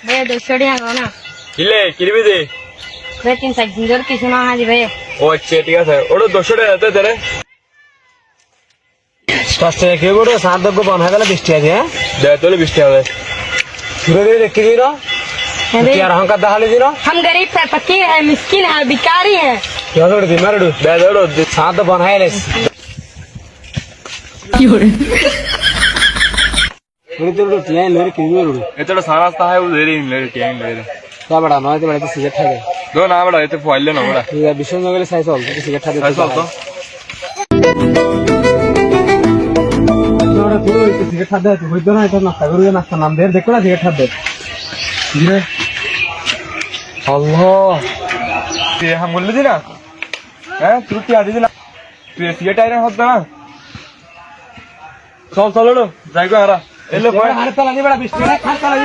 ভাই 200 টাকা নাও না কিলে কিরবি দে ভাই 3 দিন ধরে কিছু না হাজি ভাই ও আচ্ছা ঠিক আছে ওটা 200 টাকা দিতে দে ফার্স্টে কে বড় সাদক বন হয়ে গেল 20 টাকা হ্যাঁ দে তোলে 20 টাকা দে সুরে দিয়ে রেখে দিও কি আর হংকা দাহালি দিও हम गरीब है फकीर है मिस्किन है भिखारी है ಯಾವ್ದು ದಿ ಮಾರಡು দে দৌড়ো সাদ বন হয়ে গেল কি হরে পুরি তো টিয়াই লরি কি বড় এতটা সারা রাস্তা হয় উধেরি ইনলে টিয়াং লে তা বড় নয় তো বড় সিগারেট খাবে দো না বড় এতে ফাইলে না বড় তুই বিষ্ণু নগরে সাইজ হল সিগারেট খাবে চল তো তোরা তুই সিগারেট খাবে তুই হইতো না এটা নাস্তা করবে নাস্তা নাম দে দেখো না সিগারেট খাবে দিরে আল্লাহ তুই হাম বললি দি না হ্যাঁ তুই কি আদি না তুই সিগারেট আইরা হত না চল চল লো যাই গো আরা এলে হারে তালা নি বড় 20 টাকা খাস তালা